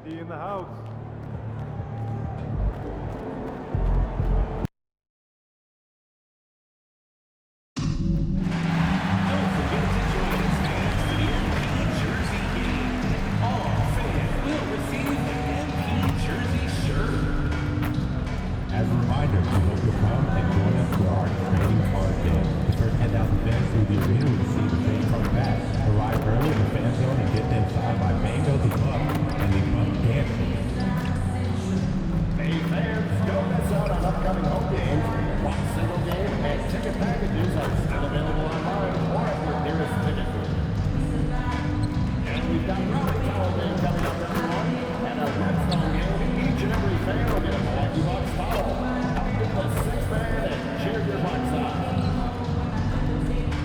He in the house. As a reminder, we hope you'll come and join us for our trading card day. The first 10,000 fans through the arena will receive a trading card back. Arrive early in the fan zone and get them signed by Bango the Buck and the Buck Dancing. Hey fans, don't miss out on upcoming home games. One single game and ticket packages are still available online or at your nearest ticket booth. And we've got Rally Towel Day coming up, everyone. And a Redstone game, each and every fan will get a Milwaukee Bucks towel. Help get the sixth man and cheer your Bucks on.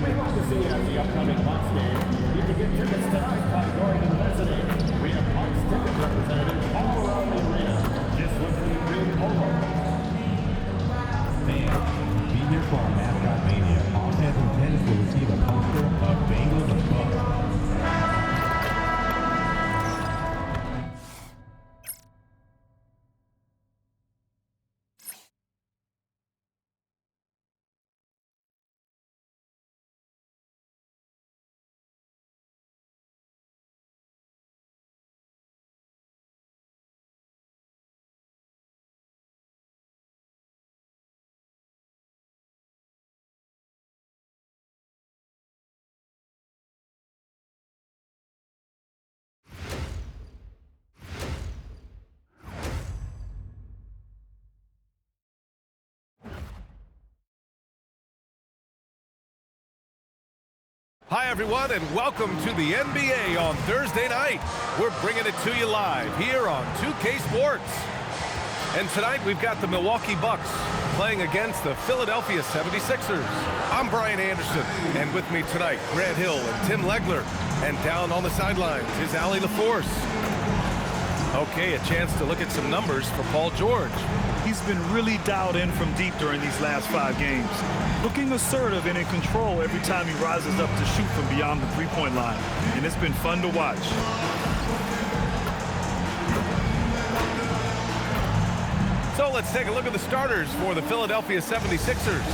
We hope to see you at the upcoming Bucks game. You can get tickets tonight by going to the mezzanine. We have Bucks ticket representatives all around the arena. Just look for the green polo. Fans, be here for our mascot mania. All fans in attendance will receive a poster of Bango the Buck. Hi, everyone, and welcome to the NBA on Thursday night. We're bringing it to you live here on 2K Sports. And tonight, we've got the Milwaukee Bucks playing against the Philadelphia 76ers. I'm Brian Anderson, and with me tonight, Grant Hill and Tim Legler. And down on the sidelines is Allie LaForce. Okay, a chance to look at some numbers for Paul George. He's been really dialed in from deep during these last 5 games. Looking assertive and in control every time he rises up to shoot from beyond the three-point line. And it's been fun to watch. So let's take a look at the starters for the Philadelphia 76ers.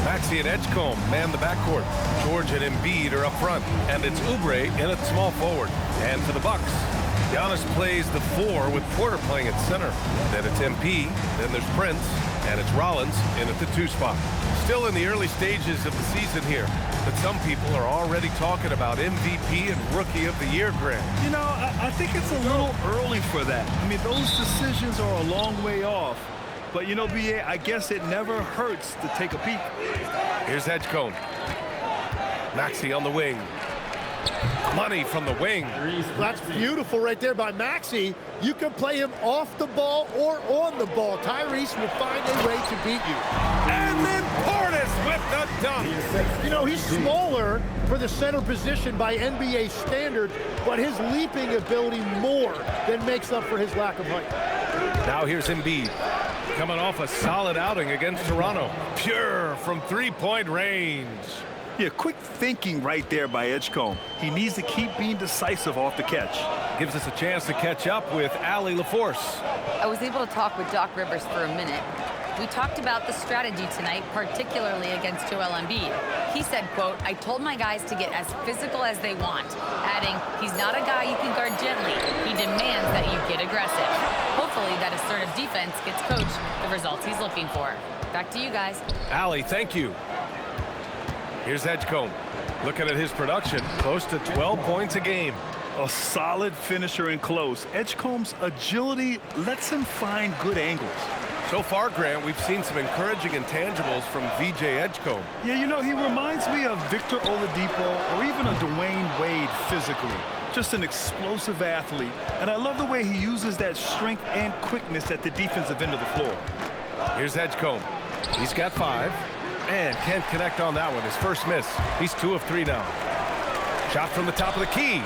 Maxey and Edgecombe man the backcourt. George and Embiid are up front. And it's Oubre in at small forward. And for the Bucks, Giannis plays the 4 with Porter playing at center. Then it's MP, then there's Prince, and it's Rollins in at the 2 spot. Still in the early stages of the season here, but some people are already talking about MVP and Rookie of the Year, Grant. You know, I think it's a little early for that. I mean, those decisions are a long way off. But, you know, B.A., I guess it never hurts to take a peek. Here's Edgecombe. Maxey on the wing. Money from the wing. That's beautiful right there by Maxey. You can play him off the ball or on the ball. Tyrese will find a way to beat you. And then Portis with the dunk. You know, he's smaller for the center position by NBA standard, but his leaping ability more than makes up for his lack of height. Now here's Embiid. Coming off a solid outing against Toronto. Pure from three-point range. Yeah, quick thinking right there by Edgecombe. He needs to keep being decisive off the catch. Gives us a chance to catch up with Allie LaForce. I was able to talk with Doc Rivers for a minute. We talked about the strategy tonight, particularly against Joel Embiid. He said, quote, "I told my guys to get as physical as they want," adding, "He's not a guy you can guard gently. He demands that you get aggressive." Hopefully that assertive defense gets Coach the results he's looking for. Back to you guys. Allie, thank you. Here's Edgecombe. Looking at his production, close to 12 points a game. A solid finisher in close. Edgecombe's agility lets him find good angles. So far, Grant, we've seen some encouraging intangibles from VJ Edgecombe. Yeah, you know, he reminds me of Victor Oladipo or even a Dwayne Wade physically. Just an explosive athlete. And I love the way he uses that strength and quickness at the defensive end of the floor. Here's Edgecombe. He's got 5. And can't connect on that one. His first miss. He's 2 of 3 now. Shot from the top of the key.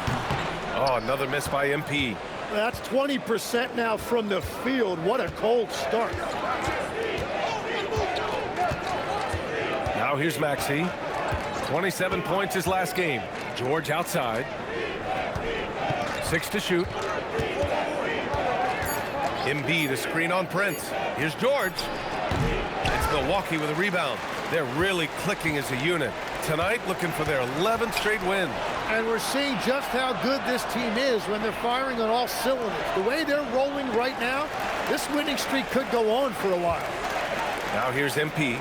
Oh, another miss by MP. That's 20% now from the field. What a cold start. Now here's Maxey. 27 points his last game. George outside. 6 to shoot. Embiid, a screen on Prince. Here's George. It's Milwaukee with a rebound. They're really clicking as a unit. Tonight, looking for their 11th straight win. And we're seeing just how good this team is when they're firing on all cylinders. The way they're rolling right now, this winning streak could go on for a while. Now here's MP,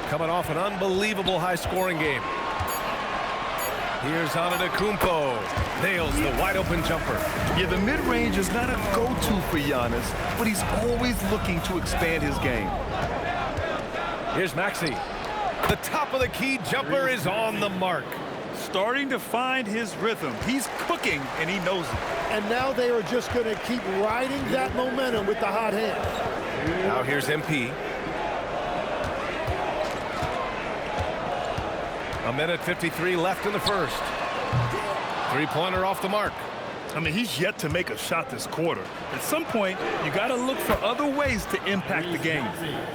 coming off an unbelievable high-scoring game. Here's Antetokounmpo. Nails the wide-open jumper. Yeah, the mid-range is not a go-to for Giannis, but he's always looking to expand his game. Here's Maxey. The top of the key jumper is on the mark. Starting to find his rhythm. He's cooking, and he knows it. And now they are just going to keep riding that momentum with the hot hand. Now here's MP. A minute 53 left in the first. Three-pointer off the mark. I mean, he's yet to make a shot this quarter. At some point, you got to look for other ways to impact the game.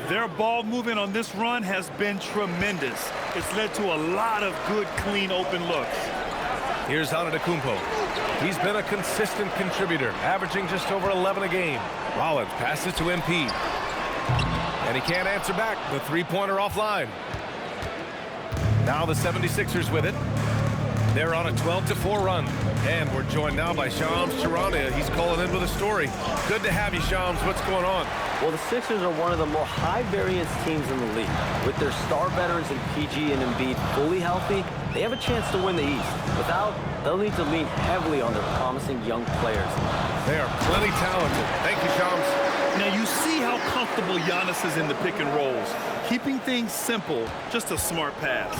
Their ball movement on this run has been tremendous. It's led to a lot of good, clean, open looks. Here's Antetokounmpo. He's been a consistent contributor, averaging just over 11 a game. Rollins passes to MP. And he can't answer back. The three-pointer offline. Now the 76ers with it. They're on a 12-4 run. And we're joined now by Shams Charania. He's calling in with a story. Good to have you, Shams. What's going on? Well, the Sixers are one of the more high-variance teams in the league. With their star veterans in PG and Embiid fully healthy, they have a chance to win the East. Without, they'll need to lean heavily on their promising young players. They are plenty talented. Thank you, Shams. Now, you see how comfortable Giannis is in the pick and rolls. Keeping things simple, just a smart pass.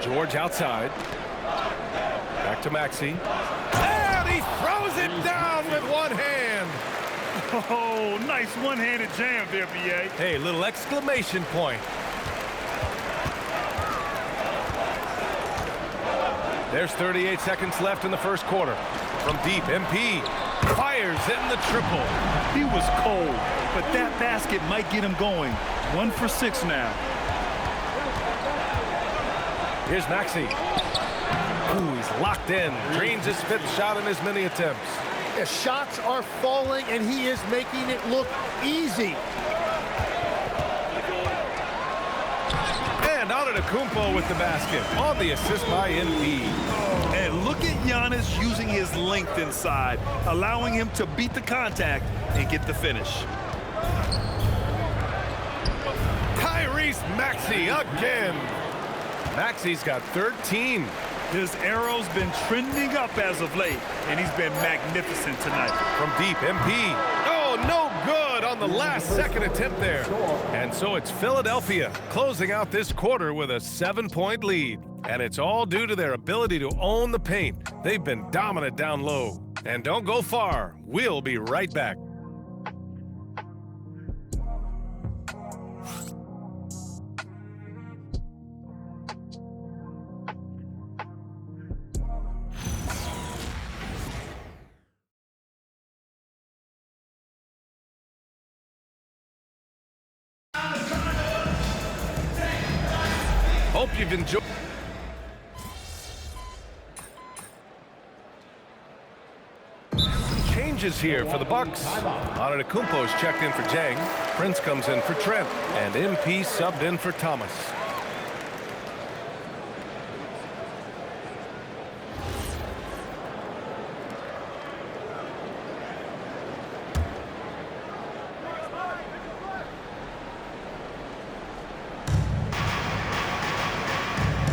George outside. Back to Maxey. And he throws it down with one hand. Oh, nice one-handed jam there, B.A. Hey, little exclamation point. There's 38 seconds left in the first quarter. From deep, MP fires in the triple. He was cold, but that basket might get him going. 1 for 6 now. Here's Maxey. Ooh, he's locked in. Drains his 5th shot in as many attempts. The shots are falling, and he is making it look easy. And Antetokounmpo with the basket on the assist by Embiid. And look at Giannis using his length inside, allowing him to beat the contact and get the finish. Tyrese Maxey again. Maxey's got 13. His arrow's been trending up as of late, and he's been magnificent tonight. From deep, MP. Oh, no good on the last second attempt there. And so it's Philadelphia closing out this quarter with a 7-point lead. And it's all due to their ability to own the paint. They've been dominant down low. And don't go far. We'll be right back. Hope you've enjoyed. Changes here for the Bucks. Antetokounmpo's checked in for Jang. Prince comes in for Trent. And MP subbed in for Thomas.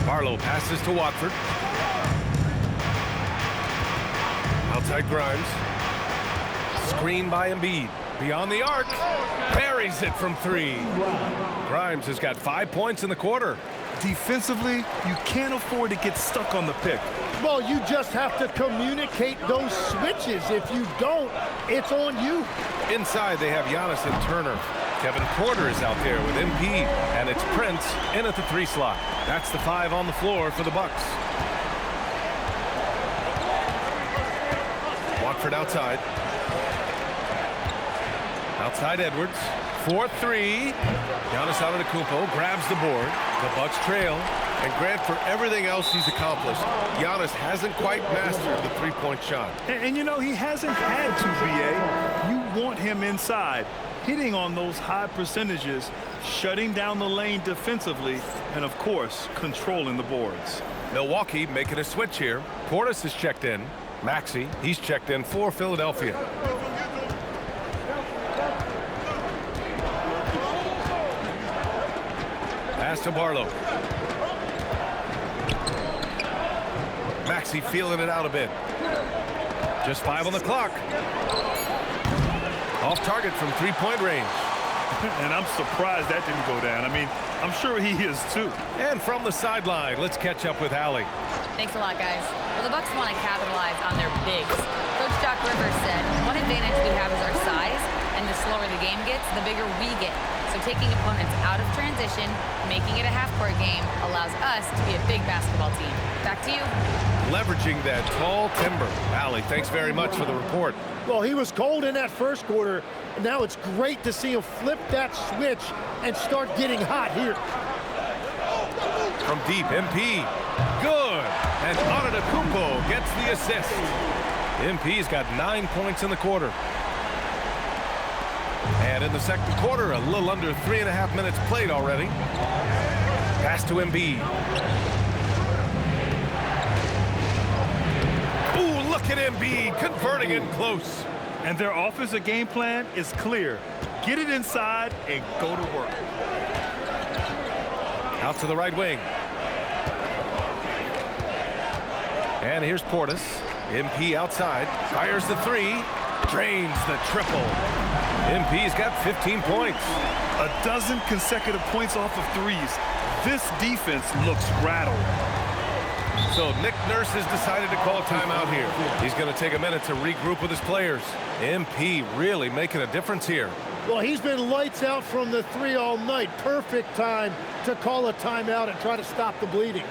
Barlow passes to Watford. Outside Grimes. Screen by Embiid. Beyond the arc. Buries it from 3. Grimes has got 5 points in the quarter. Defensively, you can't afford to get stuck on the pick. Well, you just have to communicate those switches. If you don't, it's on you. Inside, they have Giannis and Turner. Kevin Porter is out there with MP, and it's Prince in at the 3 slot. That's the 5 on the floor for the Bucks. Watford outside. Outside Edwards. 4-3. Giannis Antetokounmpo grabs the board. The Bucks trail, and Grant, for everything else he's accomplished, Giannis hasn't quite mastered the three-point shot. And you know, he hasn't had to, BA. You want him inside, hitting on those high percentages, shutting down the lane defensively, and of course, controlling the boards. Milwaukee making a switch here. Portis is checked in. Maxey, he's checked in for Philadelphia. Pass to Barlow. Maxey feeling it out a bit. Just 5 on the clock. Off target from three-point range. And I'm surprised that didn't go down. I mean, I'm sure he is too. And from the sideline, let's catch up with Allie. Thanks a lot, guys. Well, the Bucks want to capitalize on their bigs. Coach Doc Rivers said, one advantage we have is our size, and the slower the game gets, the bigger we get. So taking opponents out of transition, making it a half-court game, allows us to be a big basketball team. Back to you. Leveraging that tall timber. Allie, thanks very much for the report. Well, he was cold in that first quarter, and now it's great to see him flip that switch and start getting hot here. From deep, MP. Good. And Antetokounmpo gets the assist. MP's got 9 points in the quarter. And in the second quarter, a little under 3.5 minutes played already. Pass to Embiid. Ooh, look at Embiid converting it close. And their offensive game plan is clear. Get it inside and go to work. Out to the right wing. And here's Portis. MP outside. Fires the three. Drains the triple. MP's got 15 points. A dozen consecutive points off of threes. This defense looks rattled. So Nick Nurse has decided to call timeout here. He's going to take a minute to regroup with his players. MP really making a difference here. Well, he's been lights out from the three all night. Perfect time to call a timeout and try to stop the bleeding.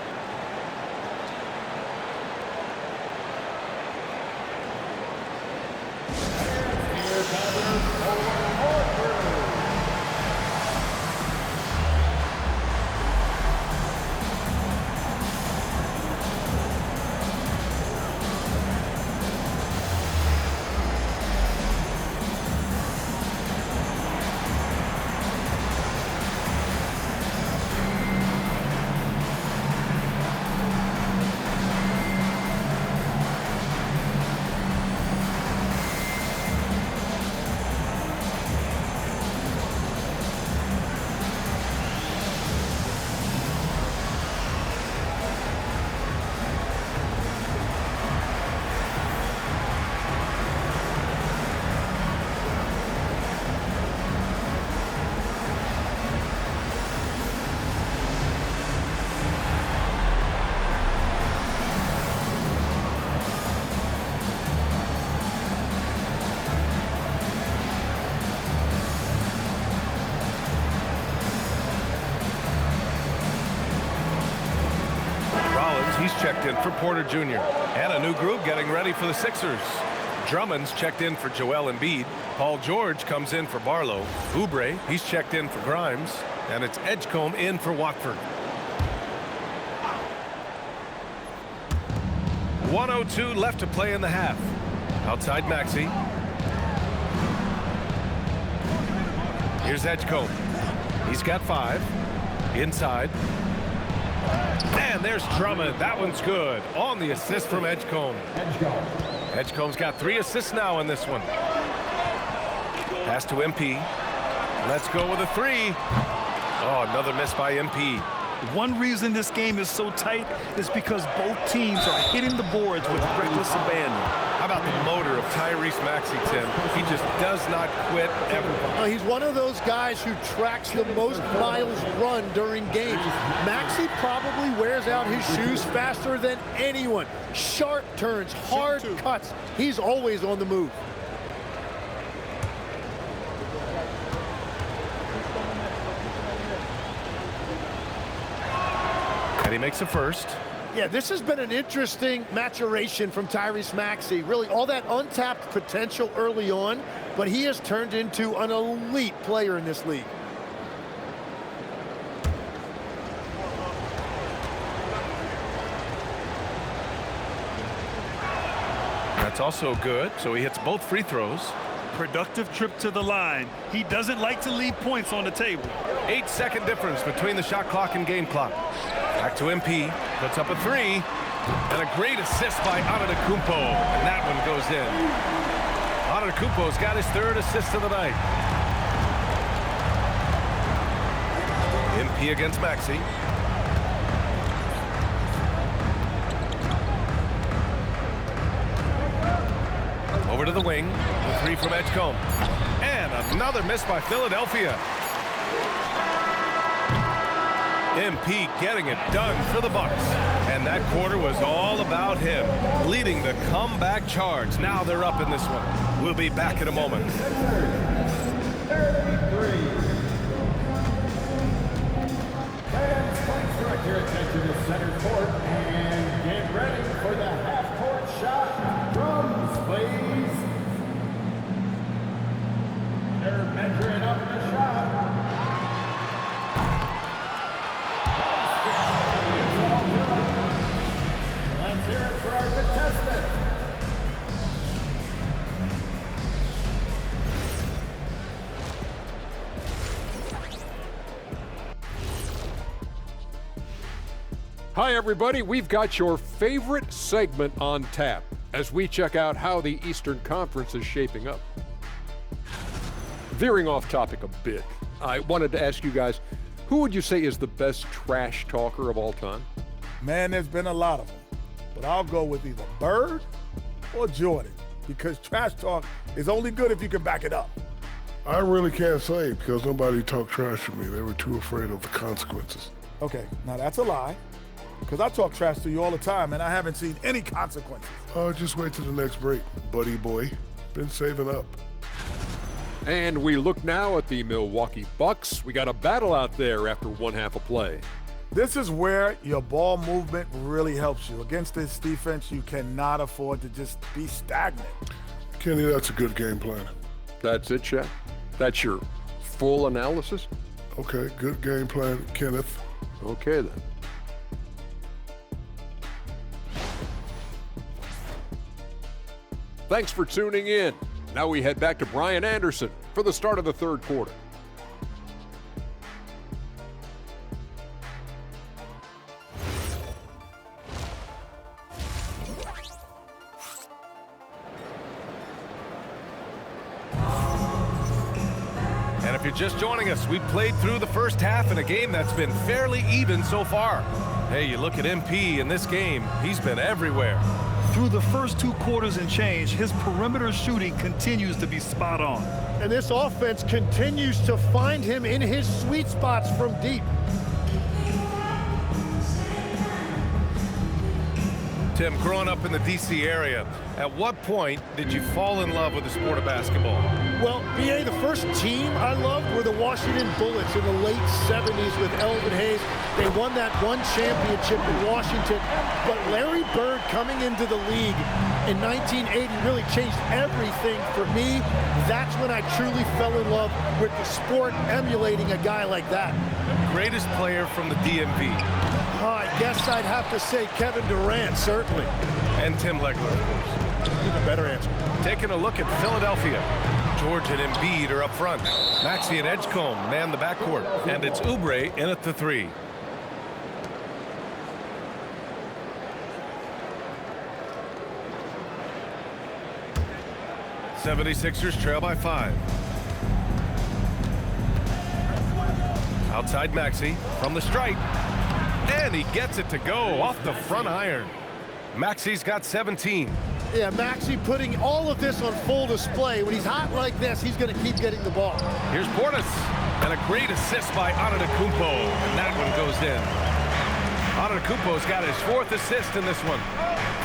He's checked in for Porter Jr. And a new group getting ready for the Sixers. Drummond's checked in for Joel Embiid. Paul George comes in for Barlow. Oubre, he's checked in for Grimes. And it's Edgecombe in for Watford. 1:02 left to play in the half. Outside Maxey. Here's Edgecombe. He's got 5. Inside. And there's Drummond. That one's good. On the assist from Edgecombe. Edgecombe's got 3 assists now in this one. Pass to MP. Let's go with a 3. Oh, another miss by MP. One reason this game is so tight is because both teams are hitting the boards with reckless abandon. How about the motor of Tyrese Maxey, Tim? He just does not quit ever. He's one of those guys who tracks the most miles run during games. Maxey probably wears out his shoes faster than anyone. Sharp turns, hard cuts. He's always on the move. And he makes a first. Yeah, this has been an interesting maturation from Tyrese Maxey. Really, all that untapped potential early on, but he has turned into an elite player in this league. That's also good, so he hits both free throws. Productive trip to the line. He doesn't like to leave points on the table. 8-second difference between the shot clock and game clock. Back to MP, puts up a three, and a great assist by Antetokounmpo, and that one goes in. Antetokounmpo's got his third assist of the night. MP against Maxey. Over to the wing, the three from Edgecombe. And another miss by Philadelphia. MP getting it done for the Bucks. And that quarter was all about him, leading the comeback charge. Now they're up in this one. We'll be back in a moment. 33. Fans, please direct your attention to center court and get ready for the half-court shot. Drums, please. They're measuring up the shot. Let's hear it for our contestant. Hi, everybody. We've got your favorite segment on tap as we check out how the Eastern Conference is shaping up. Veering off topic a bit, I wanted to ask you guys, who would you say is the best trash talker of all time? Man, there's been a lot of them, but I'll go with either Bird or Jordan because trash talk is only good if you can back it up. I really can't say because nobody talked trash to me. They were too afraid of the consequences. Okay, now that's a lie because I talk trash to you all the time and I haven't seen any consequences. Just wait till the next break, buddy boy. Been saving up. And we look now at the Milwaukee Bucks. We got a battle out there after one half of play. This is where your ball movement really helps you. Against this defense, you cannot afford to just be stagnant. Kenny, that's a good game plan. That's it, Shaq? That's your full analysis? Okay, good game plan, Kenneth. Okay, then. Thanks for tuning in. Now we head back to Brian Anderson for the start of the third quarter. And if you're just joining us, we played through the first half in a game that's been fairly even so far. Hey, you look at MP in this game, he's been everywhere. Through the first 2 quarters and change, his perimeter shooting continues to be spot on. And this offense continues to find him in his sweet spots from deep. Tim, growing up in the D.C. area, at what point did you fall in love with the sport of basketball? Well, B.A., the first team I loved were the Washington Bullets in the late 70s with Elvin Hayes. They won that one championship in Washington. But Larry Bird coming into the league in 1980 really changed everything for me. That's when I truly fell in love with the sport, emulating a guy like that. Greatest player from the DMV. I guess I'd have to say Kevin Durant, certainly. And Tim Legler, of course. Even better answer. Taking a look at Philadelphia. George and Embiid are up front. Maxey and Edgecombe man the backcourt. And it's Oubre in at the three. '76ers trail by 5. Outside Maxey from the stripe. And he gets it to go off the front iron. Maxey's got 17. Yeah, Maxey putting all of this on full display. When he's hot like this, he's going to keep getting the ball. Here's Portis. And a great assist by Antetokounmpo. And that one goes in. Antetokounmpo's got his 4th assist in this one.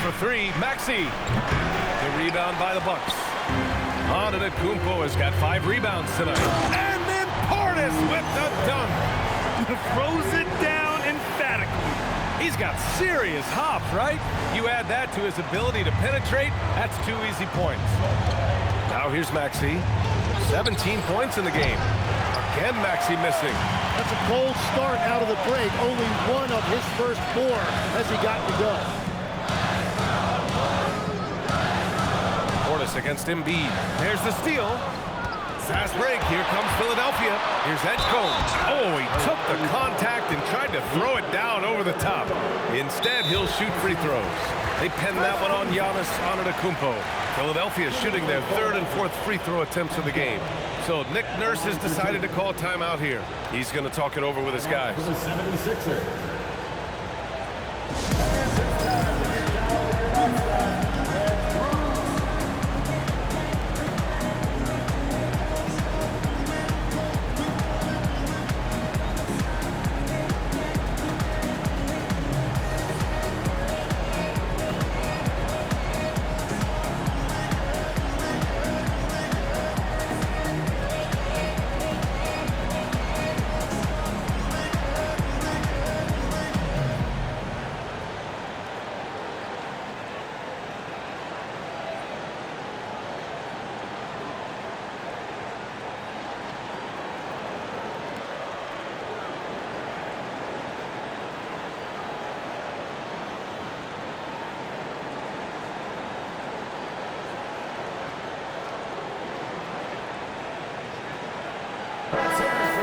For 3, Maxey. The rebound by the Bucks. Antetokounmpo has got 5 rebounds tonight. And then Portis with the dunk. Throws it down emphatically. He's got serious hops, right? You add that to his ability to penetrate, that's 2 easy points. Now here's Maxey. 17 points in the game. Again, Maxey missing. That's a cold start out of the break. Only one of his first 4 has he gotten to go. against Embiid. There's the steal. Fast break. Here comes Philadelphia. Here's Edgecombe. Oh, he took the contact and tried to throw it down over the top. Instead, he'll shoot free throws. They pen that one on Giannis Antetokounmpo. Philadelphia shooting their third and fourth free throw attempts of the game. So Nick Nurse has decided to call timeout here. He's going to talk it over with his guys. For the 76ers.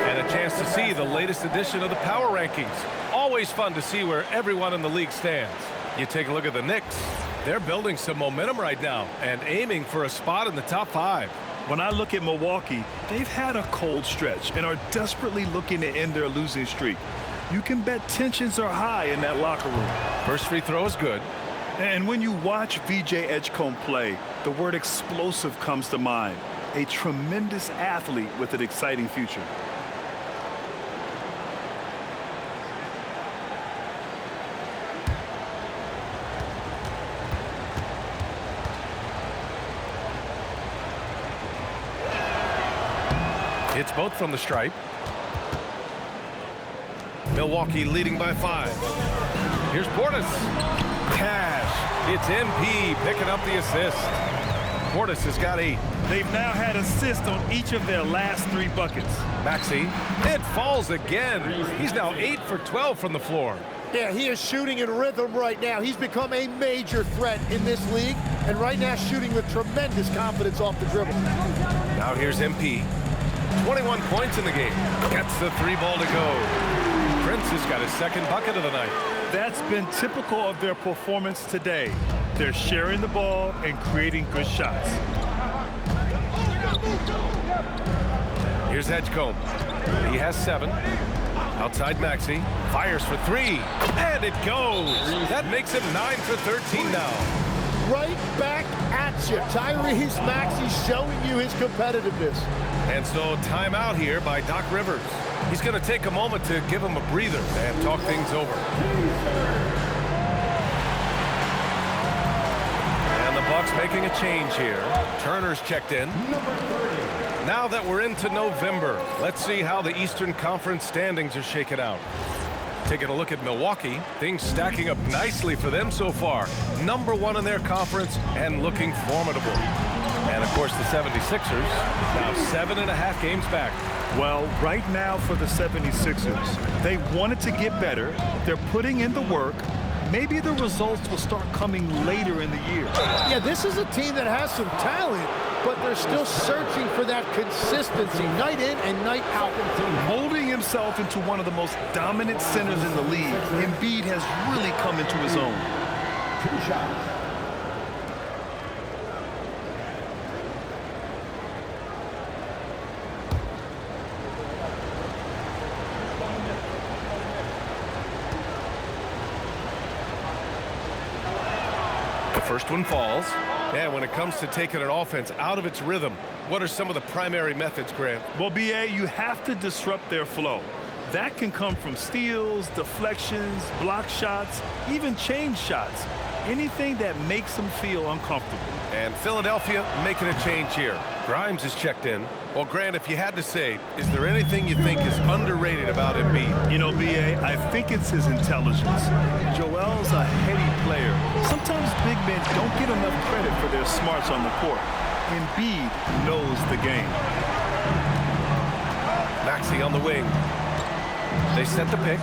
And a chance to see the latest edition of the Power Rankings. Always fun to see where everyone in the league stands. You take a look at the Knicks. They're building some momentum right now and aiming for a spot in the top 5. When I look at Milwaukee, they've had a cold stretch and are desperately looking to end their losing streak. You can bet tensions are high in that locker room. First free throw is good. And when you watch VJ Edgecombe play, the word explosive comes to mind. A tremendous athlete with an exciting future. Hits both from the stripe. Milwaukee leading by 5. Here's Portis. Cash. It's MP picking up the assist. Portis has got 8. They've now had assists on each of their last 3 buckets. Maxey. It falls again. He's now 8 for 12 from the floor. Yeah, he is shooting in rhythm right now. He's become a major threat in this league, and right now shooting with tremendous confidence off the dribble. Now here's MP. 21 points in the game. Gets the 3 ball to go. Prince has got his second bucket of the night. That's been typical of their performance today. They're sharing the ball and creating good shots. Here's Edgecombe. He has 7. Outside Maxey. Fires for 3. And it goes. That makes him 9 for 13 now. Right back at you. Tyrese Maxey showing you his competitiveness. And so timeout here by Doc Rivers. He's going to take a moment to give him a breather and talk things over. And the Bucks making a change here. Turner's checked in. Now that we're into November, let's see how the Eastern Conference standings are shaken out. Taking a look at Milwaukee, things stacking up nicely for them so far. Number 1 in their conference and looking formidable. And, of course, the 76ers, now 7.5 games back. Well, right now for the 76ers, they wanted to get better. They're putting in the work. Maybe the results will start coming later in the year. Yeah, this is a team that has some talent, but they're still searching for that consistency night in and night out. Molding himself into one of the most dominant centers in the league, Embiid has really come into his own. 2 shots. First one falls. And when it comes to taking an offense out of its rhythm, what are some of the primary methods, Grant? Well, BA, you have to disrupt their flow. That can come from steals, deflections, block shots, even change shots. Anything that makes them feel uncomfortable. And Philadelphia making a change here. Grimes is checked in. Well, Grant, if you had to say, is there anything you think is underrated about Embiid? You know, BA, I think it's his intelligence. Joel's a heady player. Sometimes big men don't get enough credit for their smarts on the court. Embiid knows the game. Maxey on the wing. They set the pick.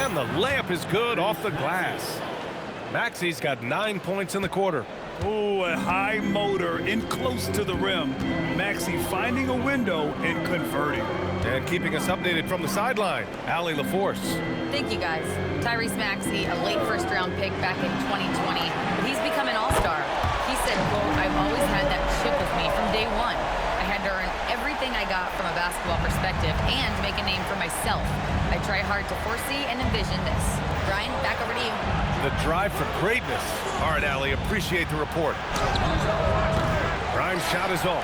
And the layup is good off the glass. Maxey's got 9 points in the quarter. Oh, a high motor in close to the rim. Maxey finding a window and converting. And keeping us updated from the sideline, Allie LaForce. Thank you, guys. Tyrese Maxey, a late first-round pick back in 2020. He's become an all-star. He said, quote, "I've always had that chip with me from day one. I had to earn everything I got from a basketball perspective and make a name for myself. I try hard to foresee and envision this." Brian, back over to you. The drive for greatness. All right, Allie, appreciate the report. Grimes' shot is off.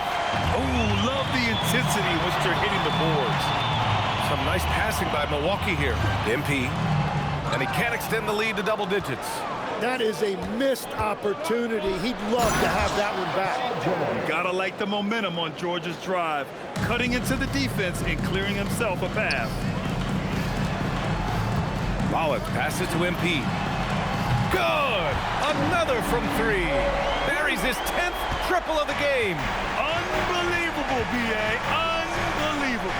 Oh, love the intensity once they're hitting the boards. Some nice passing by Milwaukee here. MP. And he can't extend the lead to double digits. That is a missed opportunity. He'd love to have that one back. Gotta like the momentum on Georgia's drive. Cutting into the defense and clearing himself a path. Rollins passes to MP. Good! Another from three. Buries his 10th triple of the game. Unbelievable, B.A. Unbelievable.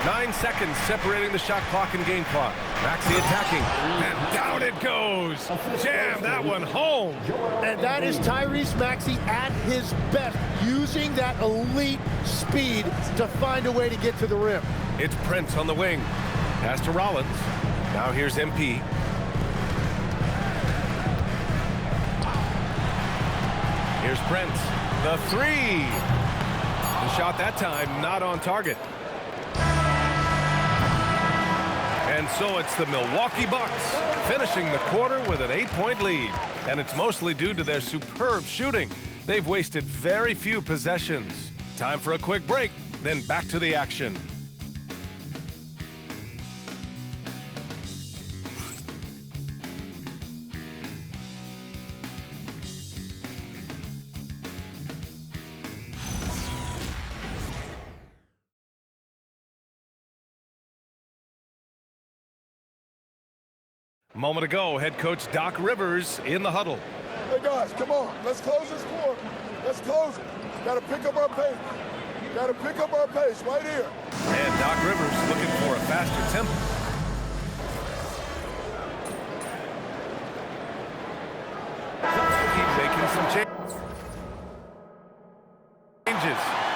9 seconds separating the shot clock and game clock. Maxey attacking, and down it goes. Jam that one home. And that is Tyrese Maxey at his best, using that elite speed to find a way to get to the rim. It's Prince on the wing. Pass to Rollins. Now here's MP. Here's Prince. The three. The shot that time not on target. And so it's the Milwaukee Bucks finishing the quarter with an 8-point lead. And it's mostly due to their superb shooting. They've wasted very few possessions. Time for a quick break, then back to the action. A moment ago, head coach Doc Rivers in the huddle. Hey guys, come on. Let's close this quarter. Let's close it. Gotta pick up our pace. Gotta pick up our pace right here. And Doc Rivers looking for a faster tempo. Keep making some changes.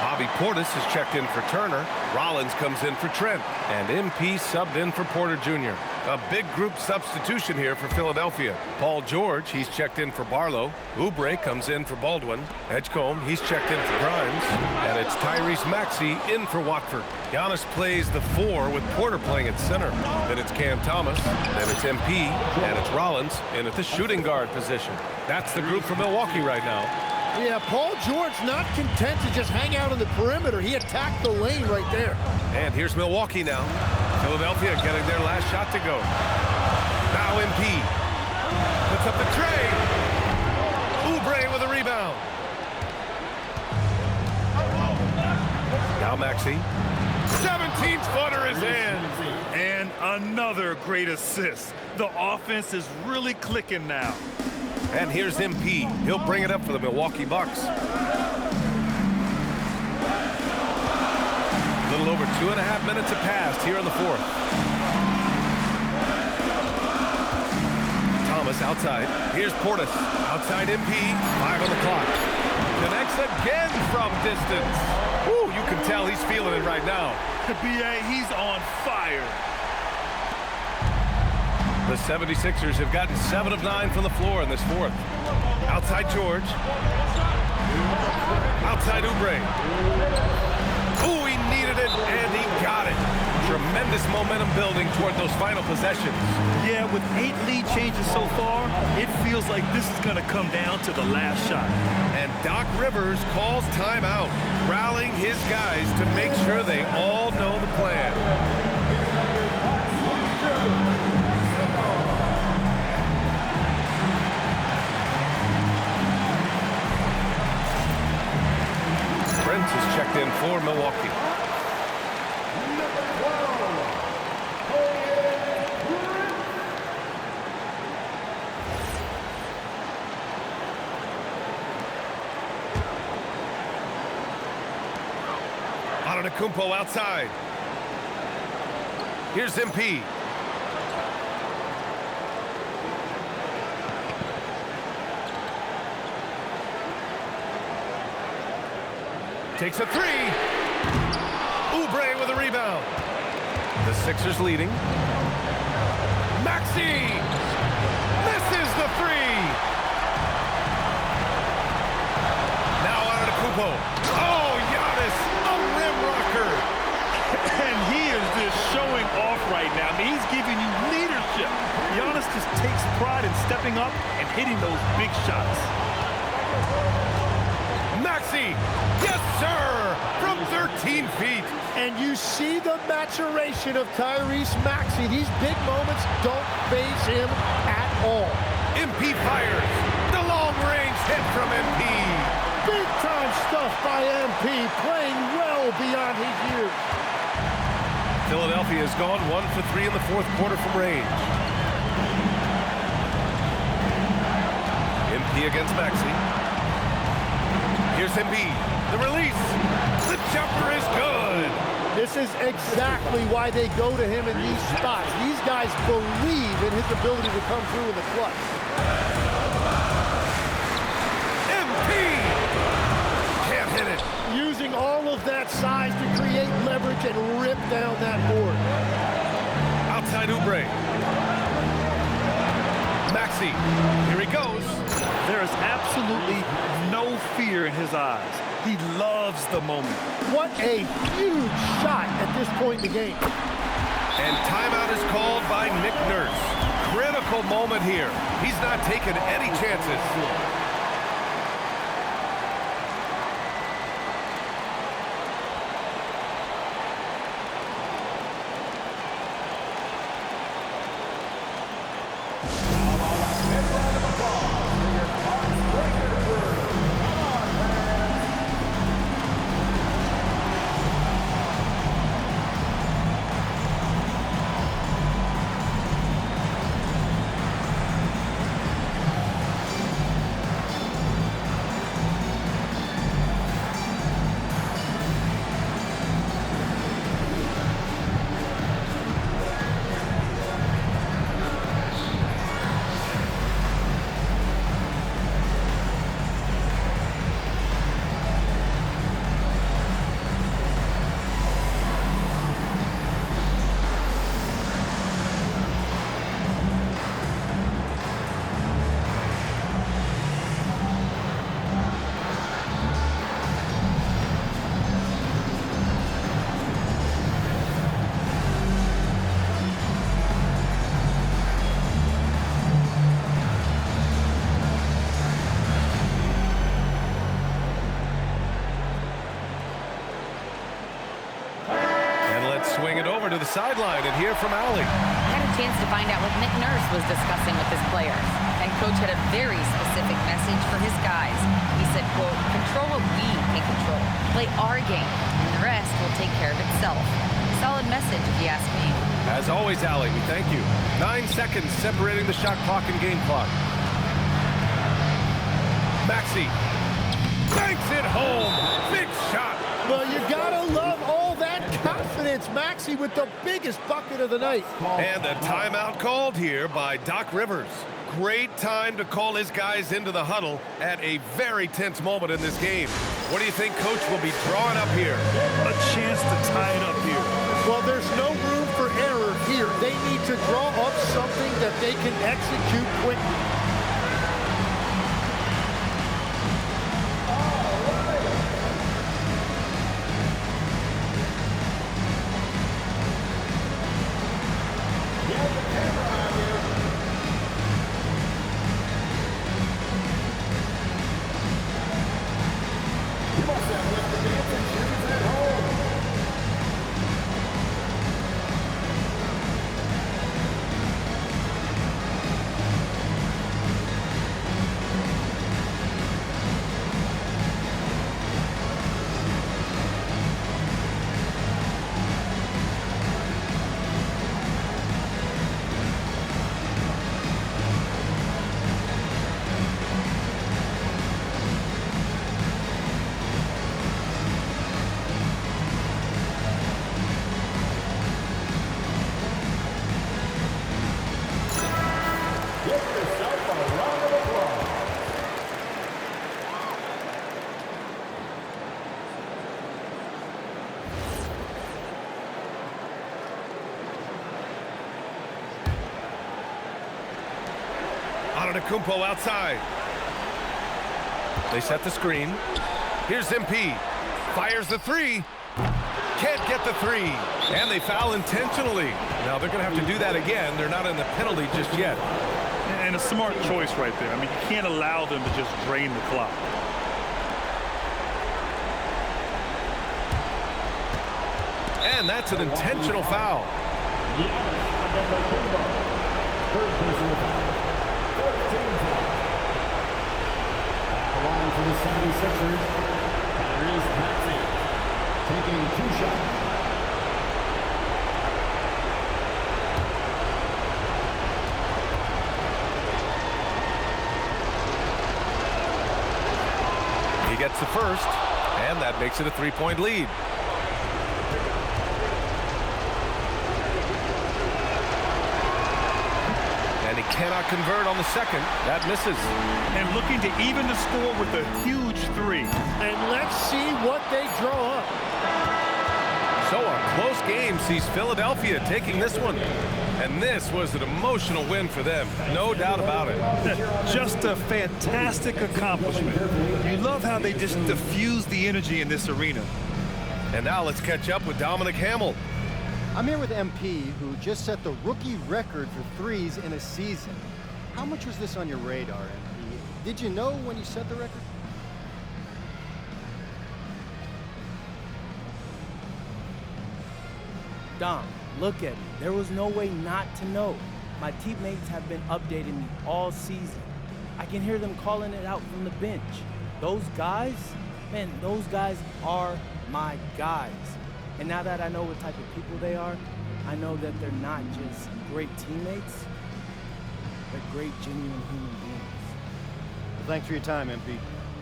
Bobby Portis has checked in for Turner. Rollins comes in for Trent. And MP subbed in for Porter Jr. A big group substitution here for Philadelphia. Paul George, he's checked in for Barlow. Oubre comes in for Baldwin. Edgecombe, he's checked in for Grimes. And it's Tyrese Maxey in for Watford. Giannis plays the 4 with Porter playing at center. Then it's Cam Thomas. Then it's MP. And it's Rollins in at the shooting guard position. That's the group for Milwaukee right now. Yeah, Paul George not content to just hang out on the perimeter. He attacked the lane right there. And here's Milwaukee now. Philadelphia getting their last shot to go. Now MP puts up the tray. Oubre with a rebound. Now Maxey. 17-footer is in. And another great assist. The offense is really clicking now. And here's MP. He'll bring it up for the Milwaukee Bucks. A little over 2.5 minutes have passed here in the fourth. Thomas outside. Here's Portis. Outside MP. 5 on the clock. Connects again from distance. Woo, you can tell he's feeling it right now. The BA, he's on fire. The 76ers have gotten 7 of 9 from the floor in this fourth. Outside George. Outside Oubre. Ooh, he needed it, and he got it. Tremendous momentum building toward those final possessions. Yeah, with 8 lead changes so far, it feels like this is going to come down to the last shot. And Doc Rivers calls timeout, rallying his guys to make sure they all know the plan. Prince is checked in for Milwaukee. Antetokounmpo outside. Here's MP. takes a three. Oubre with a rebound. The Sixers leading. Maxey misses the three. Now out of Kupo. Oh, Giannis, a rim rocker. And he is just showing off right now. I mean, he's giving you leadership. Giannis just takes pride in stepping up and hitting those big shots. Maxey, yes sir, from 13 feet. And you see the maturation of Tyrese Maxey. These big moments don't faze him at all. MP fires. The long-range hit from MP. Big-time stuff by MP, playing well beyond his years. Philadelphia has gone 1 for 3 in the fourth quarter from range. MP against Maxey. Here's Embiid. The release. The jumper is good. This is exactly why they go to him in these spots. These guys believe in his ability to come through in the clutch. MP can't hit it. Using all of that size to create leverage and rip down that board. Outside Oubre. Maxey. Here he goes. There is absolutely no fear in his eyes. He loves the moment. What a huge shot at this point in the game. And timeout is called by Nick Nurse. Critical moment here. He's not taking any chances. Swing it over to the sideline and hear from Allie. I had a chance to find out what Nick Nurse was discussing with his players. And Coach had a very specific message for his guys. He said, quote, control what we can control. Play our game, and the rest will take care of itself. Solid message, if you ask me. As always, Allie, we thank you. 9 seconds separating the shot clock and game clock. Maxey banks it home. Big shot. Well, you gotta love all that confidence. Maxey with the biggest bucket of the night. And a timeout called here by Doc Rivers. Great time to call his guys into the huddle at a very tense moment in this game. What do you think Coach will be drawing up here? A chance to tie it up here. Well, there's no room for error here. They need to draw up something that they can execute quickly. Antetokounmpo outside. They set the screen. Here's MP. Fires the three. Can't get the three. And they foul intentionally. Now they're going to have to do that again. They're not in the penalty just yet. And a smart choice right there. I mean, you can't allow them to just drain the clock. And that's an intentional foul. Third personal foul. 14 foul. The line for the 76ers. There is Maxey taking 2 shots. He gets the first, and that makes it a 3-point lead. And he cannot convert on the second. That misses. And looking to even the score with a huge three. And let's see what they draw up. So a close game sees Philadelphia taking this one. And this was an emotional win for them. No doubt about it. Just a fantastic accomplishment. You love how they just diffuse the energy in this arena. And now let's catch up with Dominic Hamill. I'm here with MP, who just set the rookie record for threes in a season. How much was this on your radar, MP? Did you know when you set the record? Dom, look at me. There was no way not to know. My teammates have been updating me all season. I can hear them calling it out from the bench. Those guys, man, those guys are my guys. And now that I know what type of people they are, I know that they're not just great teammates, they're great, genuine human beings. Well, thanks for your time, MP.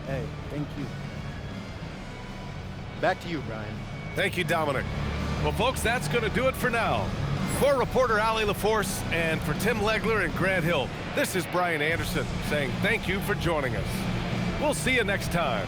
Hey, thank you. Back to you, Brian. Thank you, Dominic. Well, folks, that's going to do it for now. For reporter Ali LaForce and for Tim Legler and Grant Hill, this is Brian Anderson saying thank you for joining us. We'll see you next time.